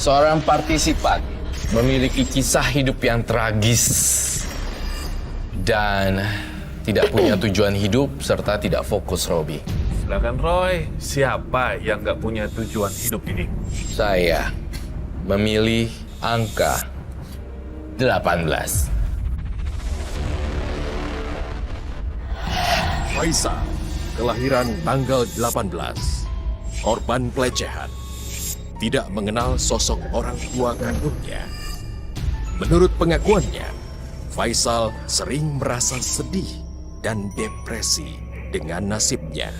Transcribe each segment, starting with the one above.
Seorang partisipan memiliki kisah hidup yang tragis dan tidak punya tujuan hidup serta tidak fokus, Robi. Silakan Roy, siapa yang nggak punya tujuan hidup ini? Saya memilih angka 18. Faisal, kelahiran tanggal 18. Korban pelecehan. Tidak mengenal sosok orang tua kandungnya. Menurut pengakuannya, Faisal sering merasa sedih dan depresi dengan nasibnya.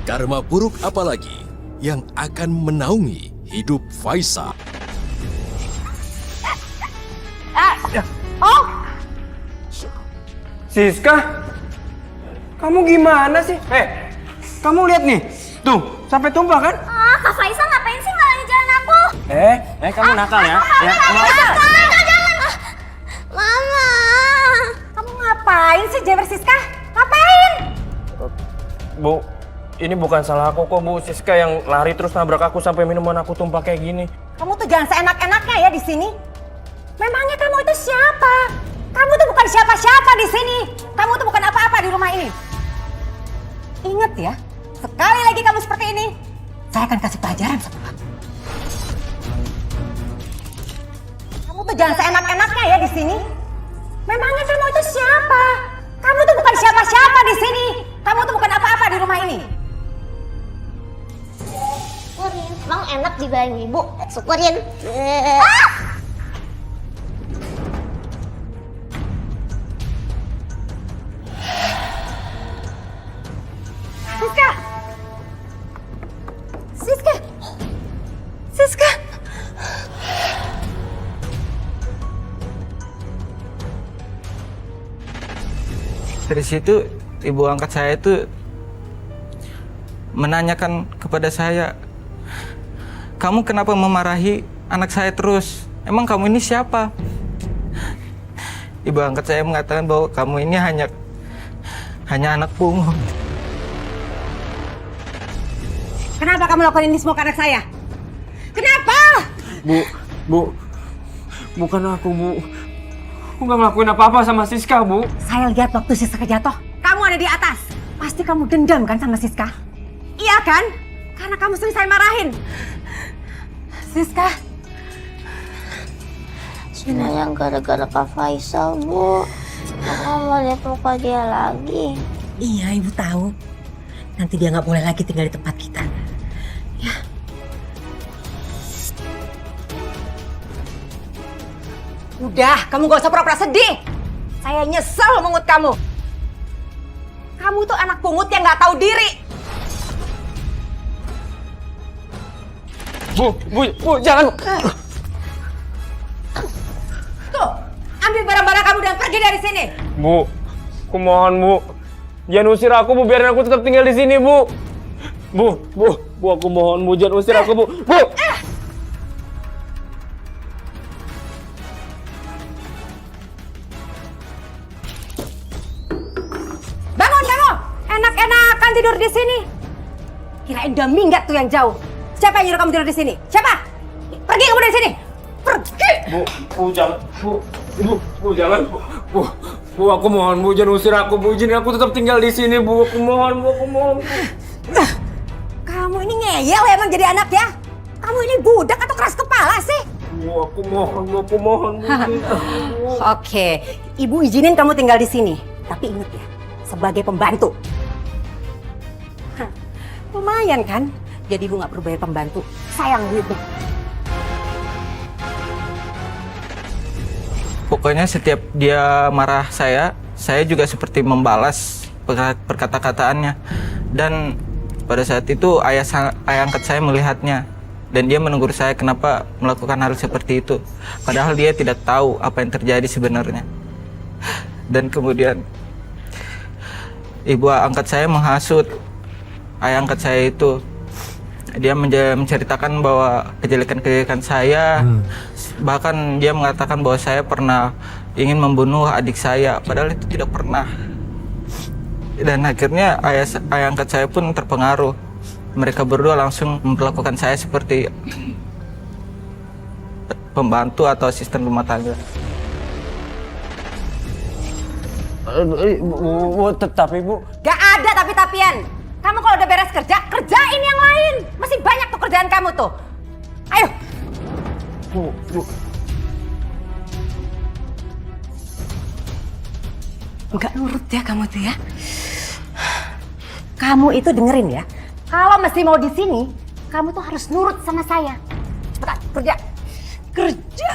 Karma buruk apalagi yang akan menaungi hidup Faisal? Oh, Siska, kamu gimana sih? Kamu lihat nih, tuh sampai tumpah kan? Kak Faisal ngapain sih ngalangin jalan aku? Kamu nakal ya? Jangan. Mama. Kamu ngapain sih, Jeber Siska? Ngapain? Bu, ini bukan salah aku kok, Bu. Siska yang lari terus nabrak aku sampai minuman aku tumpah kayak gini. Kamu tuh jangan seenak-enaknya ya di sini. Memangnya kamu itu siapa? Kamu tuh bukan siapa-siapa di sini. Kamu tuh bukan apa-apa di rumah ini. Ingat ya, sekali lagi kamu seperti ini, saya akan kasih pelajaran sama kamu. Kamu tuh jangan seenak-enaknya ya di sini. Memangnya kamu itu siapa? Kamu tuh bukan siapa-siapa di sini. Kamu tuh bukan apa-apa di rumah ini. Syukurin, emang enak dibilangin ibu. Syukurin. Siska! Siska! Siska! Dari situ ibu angkat saya itu menanyakan kepada saya, kamu kenapa memarahi anak saya terus? Emang kamu ini siapa? Ibu angkat saya mengatakan bahwa kamu ini hanya anak pungut. Kenapa kamu lakukan ini semua ke anak saya? Kenapa? Bu, bukan aku, Bu. Aku nggak ngelakuin apa-apa sama Siska, Bu. Saya lihat waktu Siska jatuh, kamu ada di atas. Pasti kamu dendam kan sama Siska? Iya kan? Karena kamu sering saya marahin. Siska. Semuanya gara-gara Kak Faisal, Bu. Aku mau lihat muka dia lagi. Iya, Ibu tahu. Nanti dia nggak boleh lagi tinggal di tempat kita. Ya. Udah, kamu gak usah pura-pura sedih. Saya nyesel mengut kamu. Kamu tuh anak pungut yang nggak tahu diri. Bu, jangan. Tuh, ambil barang-barang kamu dan pergi dari sini. Bu, aku mohon, Bu. Jangan usir aku, Bu. Biarin aku tetap tinggal di sini, Bu. Bu, aku mohon, Bu. Jangan usir aku, Bu. Bu! Bangun kamu! Enak-enakan tidur di sini. Kirain udah minggat tuh yang jauh. Siapa yang nyuruh kamu tidur di sini? Siapa? Pergi kamu dari sini. Pergi! Bu, jangan. Bu, jangan. Bu, aku mohon, Bu. Jangan usir aku, Bu. Izinin aku tetap tinggal di sini, Bu. Aku mohon, Bu. Kamu ini ngeyel ya emang jadi anak ya? Kamu ini budak atau keras kepala sih? Bu, aku mohon, Bu. Oke, Ibu izinin kamu tinggal di sini. Tapi ingat ya, sebagai pembantu. Hah, lumayan kan? Jadi Ibu nggak perlu bayar pembantu. Sayang duitmu. Pokoknya setiap dia marah saya juga seperti membalas perkata-kataannya. Dan pada saat itu ayah angkat saya melihatnya. Dan dia menegur saya kenapa melakukan hal seperti itu. Padahal dia tidak tahu apa yang terjadi sebenarnya. Dan kemudian ibu angkat saya menghasut ayah angkat saya itu. Dia menceritakan bahwa kejelekan-kejelekan saya. Bahkan dia mengatakan bahwa saya pernah ingin membunuh adik saya. Padahal itu tidak pernah. Dan akhirnya ayah angkat saya pun terpengaruh. Mereka berdua langsung memperlakukan saya seperti pembantu atau asisten rumah tangga. Tapi Bu. Gak ada tapi-tapian. Kamu kalau udah beres kerja, kerjain yang lain. Masih banyak tuh kerjaan kamu tuh. Ayo. Bu. Enggak nurut ya kamu tuh ya. Kamu itu dengerin ya. Kalau mesti mau di sini, kamu tuh harus nurut sama saya. Cepetan, kerja. Kerja.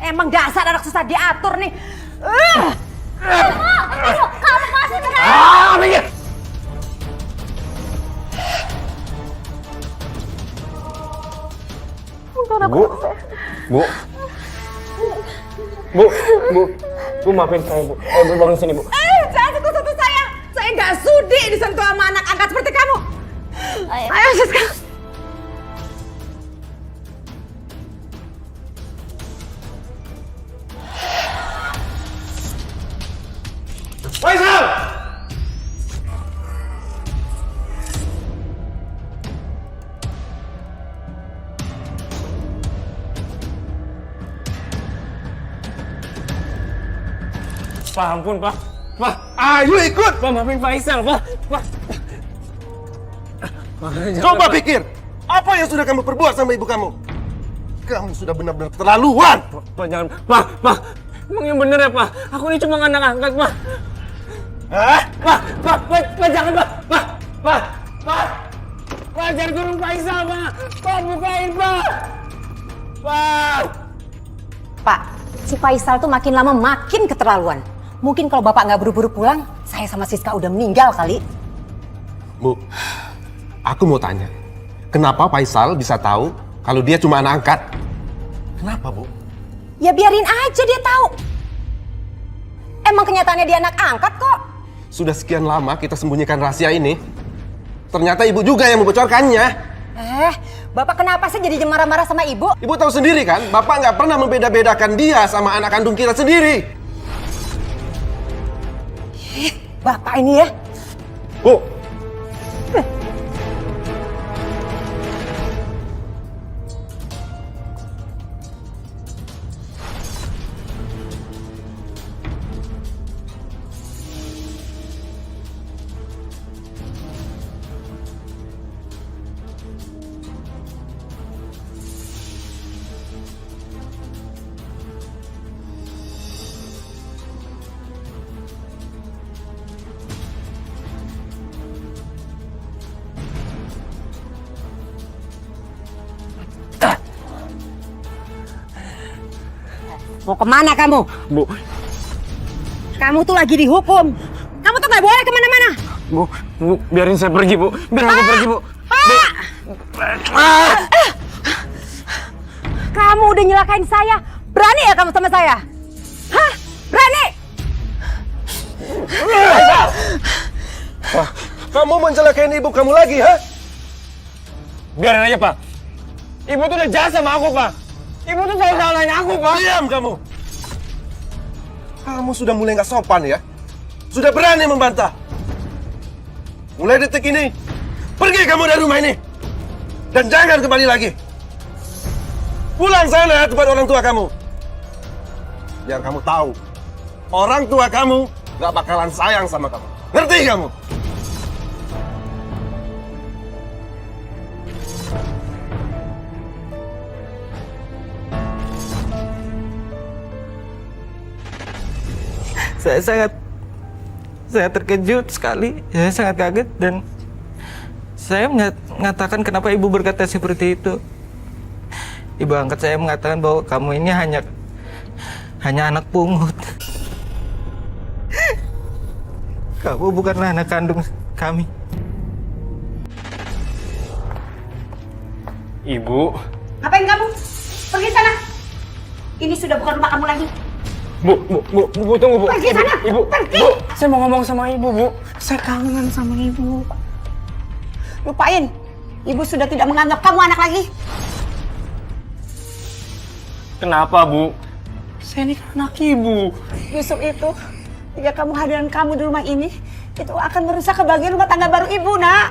Emang dasar anak susah diatur nih. Ayo, kamu masih Minggir. Bu, maafin saya, Bu. Bu, bangun sini, Bu. jangan sentuh-sentuh saya. Saya nggak sudi disentuh sama anak angkat seperti kamu. Ayo, Siska. Faisal! Pak, ampun, Pak. Pak, Ayo ikut. Pak, maafin Faisal, Pak. Pak. Coba pikir, apa yang sudah kamu perbuat sama ibu kamu? Kamu sudah benar-benar keterlaluan. Pak, jangan. Pak. Emang yang bener ya, Pak? Aku ini cuma anak angkat, Pak. Hah? Pak, jangan, Pak. Pak, jangan kurung Faisal, Pak. Pak, bukain, Pak. Pak, si Faisal tuh makin lama makin keterlaluan. Mungkin kalau Bapak nggak buru-buru pulang, saya sama Siska udah meninggal kali. Bu, aku mau tanya, kenapa Faisal bisa tahu kalau dia cuma anak angkat? Kenapa, Bu? Ya biarin aja dia tahu. Emang kenyataannya dia anak angkat kok. Sudah sekian lama kita sembunyikan rahasia ini. Ternyata ibu juga yang membocorkannya. Bapak kenapa sih jadi marah-marah sama ibu? Ibu tahu sendiri kan, Bapak nggak pernah membeda-bedakan dia sama anak kandung kita sendiri. Bapak ini ya. Bu, Mau kemana kamu? Bu. Kamu tuh lagi dihukum. Kamu tuh nggak boleh kemana-mana. Bu, biarin saya pergi, Bu. Biarin aku pergi, Bu. Kamu udah nyelakain saya. Berani ya kamu sama saya? Hah? Berani? kamu mencelakain ibu kamu lagi, ha? Biarin aja, Pak. Ibu tuh udah jahat sama aku, Pak. Ibu tuh selalu salahin aku, Pak. Diam kamu. Kamu sudah mulai nggak sopan ya? Sudah berani membantah. Mulai detik ini, pergi kamu dari rumah ini. Dan jangan kembali lagi. Pulang sana tempat orang tua kamu. Biar kamu tahu, orang tua kamu nggak bakalan sayang sama kamu. Ngerti kamu? Saya terkejut sekali, saya sangat kaget dan saya mengatakan kenapa ibu berkata seperti itu. Ibu angkat saya mengatakan bahwa kamu ini hanya anak pungut. Kamu bukanlah anak kandung kami. Ibu. Ngapain kamu? Pergi sana. Ini sudah bukan rumah kamu lagi. Bu, tunggu, Bu. Pergi sana. Ibu, Pergi. Bu, saya mau ngomong sama Ibu, Bu. Saya kangen sama Ibu. Lupain. Ibu sudah tidak menganggap kamu anak lagi. Kenapa, Bu? Saya ini kan anak Ibu. Yusuf itu, jika kamu hadiran kamu di rumah ini, itu akan merusak kebahagiaan rumah tangga baru Ibu, Nak.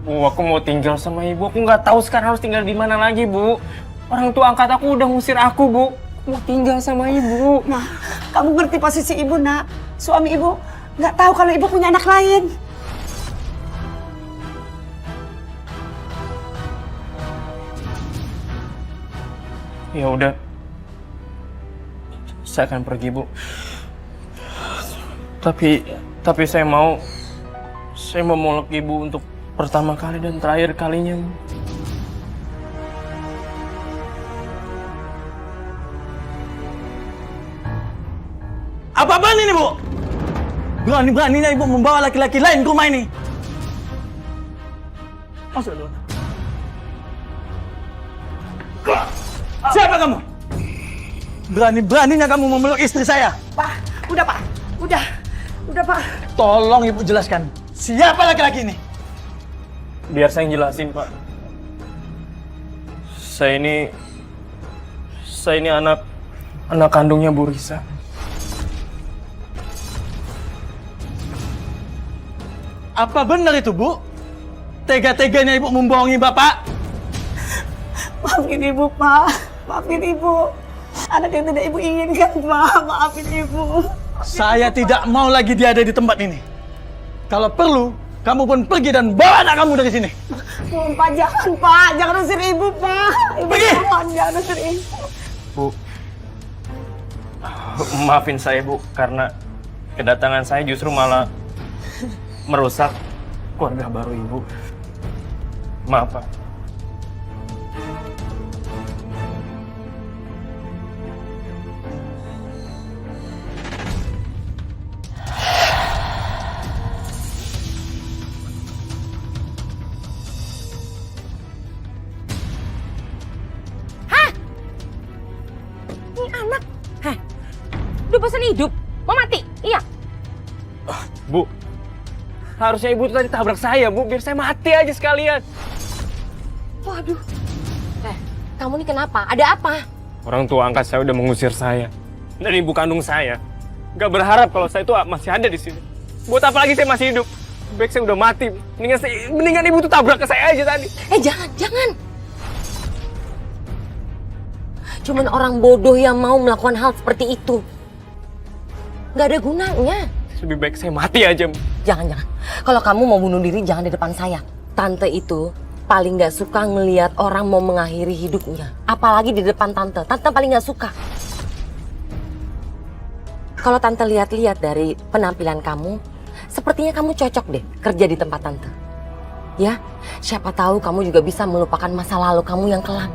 Bu, aku mau tinggal sama ibu. Aku nggak tahu sekarang harus tinggal di mana lagi, Bu. Orang tua angkat aku udah ngusir aku, Bu. Aku mau tinggal sama ibu. Nah, kamu ngerti posisi ibu, nak. Suami ibu nggak tahu kalau ibu punya anak lain. Ya udah. Saya akan pergi, Bu. Tapi saya mau meluk ibu untuk pertama kali dan terakhir kalinya, Bu. Apa-apaan ini, Bu? Berani-beraninya Ibu membawa laki-laki lain ke rumah ini. Masuk dulu. Siapa kamu? Berani-beraninya kamu memeluk istri saya. Pak, udah Pak. Udah Pak. Tolong Ibu jelaskan. Siapa laki-laki ini? Biar saya yang jelasin, Pak. Saya ini anak kandungnya Bu Risa. Apa benar itu, Bu? Tega-teganya Ibu membohongi Bapak? Maafin ibu, Pak. Maafin ibu. Anak yang tidak ibu inginkan, Pak. Maafin ibu. Saya tidak mau lagi dia ada di tempat ini. Kalau perlu, kamu pun pergi dan bawa anak kamu dari sini. Pak, jangan, Pak. Jangan usir ibu, Pak. Ibu Pergi! mohon, jangan usir ibu. Bu, maafin saya, Bu, karena kedatangan saya justru malah merusak keluarga baru Ibu. Maaf, Pak. Ini anak, udah bosan hidup, mau mati, iya. Bu, harusnya Ibu tuh tadi tabrak saya, Bu, biar saya mati aja sekalian. Waduh, kamu nih kenapa? Ada apa? Orang tua angkat saya udah mengusir saya dan ibu kandung saya. Gak berharap kalau saya itu masih ada di sini. Buat apa lagi saya masih hidup? Baik saya udah mati. Mendingan ibu tuh tabrak ke saya aja tadi. Jangan. Cuman orang bodoh yang mau melakukan hal seperti itu. Gak ada gunanya. Lebih baik saya mati aja. Jangan. Kalau kamu mau bunuh diri, jangan di depan saya. Tante itu paling gak suka ngelihat orang mau mengakhiri hidupnya. Apalagi di depan tante. Tante paling gak suka. Kalau tante lihat-lihat dari penampilan kamu, sepertinya kamu cocok deh kerja di tempat tante. Ya, siapa tahu kamu juga bisa melupakan masa lalu kamu yang kelam.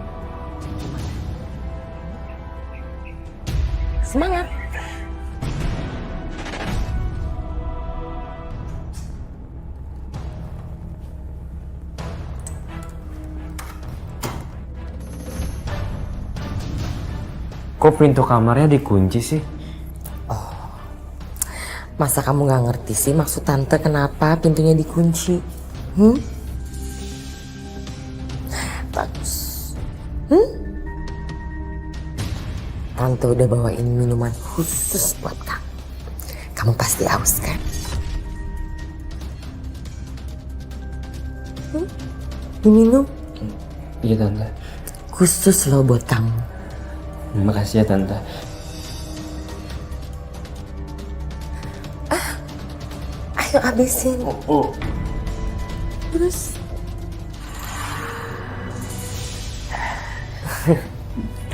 Semangat! Kok pintu kamarnya dikunci sih? Masa kamu gak ngerti sih maksud tante kenapa pintunya dikunci? Bagus. Tante udah bawain minuman khusus buat kamu. Kamu pasti haus kan? Diminum? Iya, Tante. Khusus loh buat kamu. Makasih ya, Tante. Ayo habisin. Terus.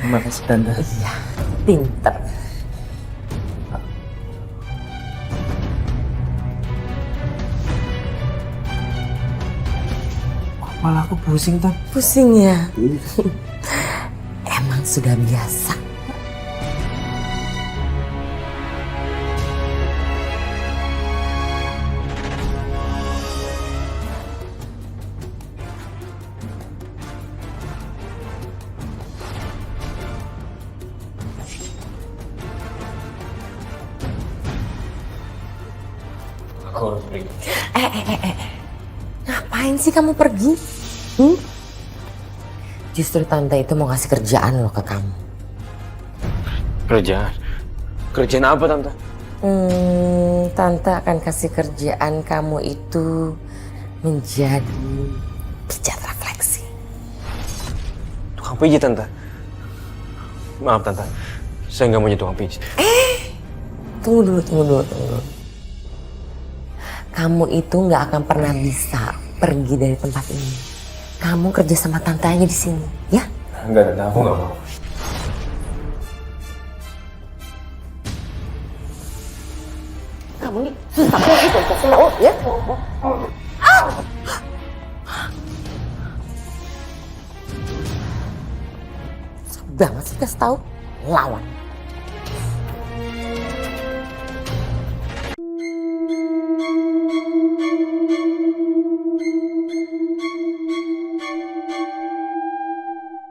Makasih, Tante. Iya, pinter. Kepala aku pusing, Tante. Pusing ya? Emang sudah biasa. Aku harus pergi. Ngapain sih kamu pergi? Justru tante itu mau ngasih kerjaan loh ke kamu. Kerjaan? Kerjaan apa, Tante? Tante akan kasih kerjaan kamu itu menjadi tukang pijit, Tante. Maaf, Tante. Saya nggak mau jadi tukang pijit. Tunggu dulu. Kamu itu nggak akan pernah bisa pergi dari tempat ini. Kamu kerja sama tante aja di sini, ya? Enggak, Tante. Aku nggak mau. Kamu nih susah banget untuk mau, ya? Banget sih kasih tahu lawan.